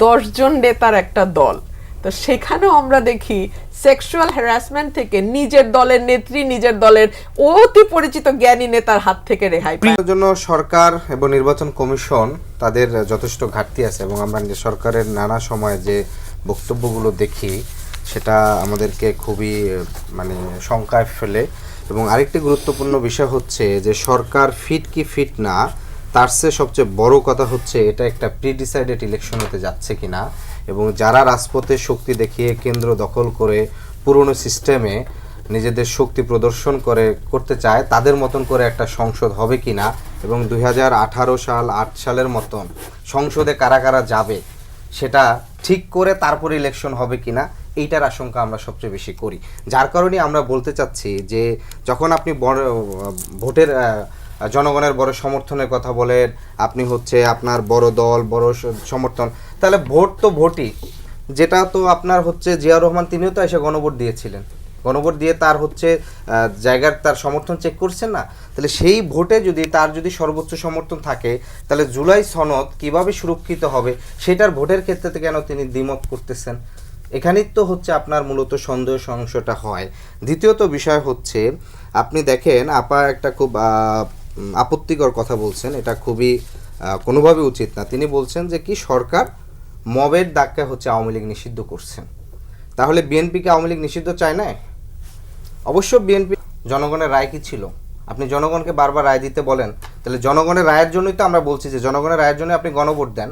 10 জন নেতার একটা দল, তো সেখানেও আমরা দেখি সেক্সুয়াল হ্যারাসমেন্ট থেকে নিজের দলের নেত্রী, নিজের দলের অতি পরিচিত জ্ঞানী নেতার হাত থেকে রেহাই পায়। এর জন্য সরকার এবং নির্বাচন কমিশন তাদের যথেষ্ট ঘাটতি আছে, এবং আমরা সরকারের নানা সময় যে বক্তব্যগুলো দেখি সেটা আমাদেরকে খুবই শঙ্কায় ফেলে। এবং আরেকটি গুরুত্বপূর্ণ বিষয় হচ্ছে যে সরকার ফিট কি ফিট না, তার চেয়ে সবচেয়ে বড় কথা হচ্ছে এটা একটা প্রিডিসাইডেড ইলেকশন হতে যাচ্ছে কিনা, এবং যারা রাজপথে শক্তি দেখিয়ে কেন্দ্র দখল করে পুরনো সিস্টেমে নিজেদের শক্তি প্রদর্শন করতে চায় তাদের মতন করে একটা সংসদ হবে কিনা, এবং 2018 সাল 8 সালের মতন সংসদে কারা কারা যাবে সেটা ঠিক করে তারপরে ইলেকশন হবে কিনা, এইটার আশঙ্কা আমরা সবচেয়ে বেশি করি। যার কারণে আমরা বলতে চাচ্ছি যে যখন আপনি ভোটের জনগণের বড় সমর্থনের কথা বলেন, আপনি আপনার বড় দল বড় সমর্থন, তাহলে ভোট তো ভোটই, যেটা তো আপনার জিয়াউর রহমান তিনিও তো এসে গণভোট দিয়েছিলেন, গণভোট দিয়ে তার জায়গার তার সমর্থন চেক করছেন না, তাহলে সেই ভোটে তার যদি সর্বোচ্চ সমর্থন থাকে তাহলে জুলাই সনদ কিভাবে সুরক্ষিত হবে সেটার ভোটের ক্ষেত্রে কেন তিনি দ্বিমত করতেছেন? এখানেই তো আপনার মূলত সন্দেহ সংশয়টা হয়। দ্বিতীয়ত বিষয় আপনি দেখেন আপা একটা খুব আপত্তিকর কথা বলছেন, এটা খুবই কোনোভাবে উচিত না। তিনি বলছেন যে কি সরকার মবের ডাক্কা আওয়ামী লীগ নিষিদ্ধ করছেন, তাহলে বিএনপিকে আওয়ামী লীগ নিষিদ্ধ চায় না? অবশ্য বিএনপি জনগণের রায় কি ছিল? আপনি জনগণকে বারবার রায় দিতে বলেন, তাহলে জনগণের রায়ের জন্যই তো আমরা বলছি যে জনগণের রায়ের জন্য আপনি গণভোট দেন,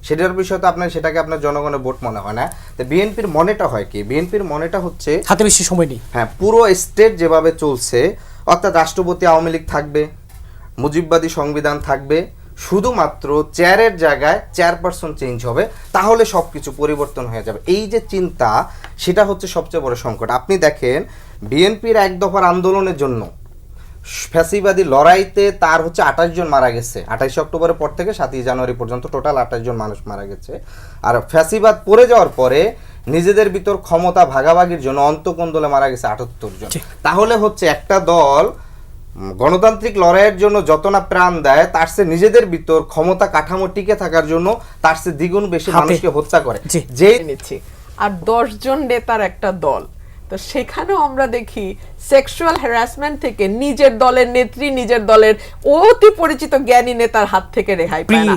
সেটার বিষয় তো সেটাকে আপনার জনগণের ভোট মনে হয় না। তো বিএনপির মনেটা হয় কি? বিএনপির মনেটা হাতে বেশি সময় নেই। হ্যাঁ, পুরো স্টেট যেভাবে চলছে, অর্থাৎ রাষ্ট্রপতি আওয়ামী লীগ থাকবে, মুজিববাদী সংবিধান থাকবে, শুধুমাত্র চেয়ারের জায়গায় চেয়ারপারসন চেঞ্জ হবে, তাহলে সব কিছু পরিবর্তন হয়ে যাবে। এই যে চিন্তা, সেটা সবচেয়ে বড় সংকট। আপনি দেখেন বিএনপির এক দফার আন্দোলনের জন্য ফ্যাসিবাদী লড়াইতে তার 28 জন মারা গেছে, 28 অক্টোবরের পর থেকে 7 জানুয়ারি পর্যন্ত টোটাল 28 জন মানুষ মারা গেছে। আর ফ্যাসিবাদ পড়ে যাওয়ার পরে নিজেদের ভিতর ক্ষমতা ভাগাভাগির জন্য অন্তকোন্দলে মারা গেছে 78 জন। তাহলে একটা দল গণতান্ত্রিক লড়াইয়ের জন্য যত না প্রাণ দেয়, তার চেয়ে নিজেদের ভিতর ক্ষমতা কাঠামো টিকে থাকার জন্য তার চেয়ে দ্বিগুণ বেশি মানুষকে হত্যা করে। যে নিচ্ছি আর 10 জন নেতার একটা দল, তো সেখানেও আমরা দেখি সেক্সুয়াল হ্যারাসমেন্ট থেকে নিজের দলের নেত্রী, নিজের দলের অতি পরিচিত জ্ঞানী নেতার হাত থেকে রেহাই পায় না।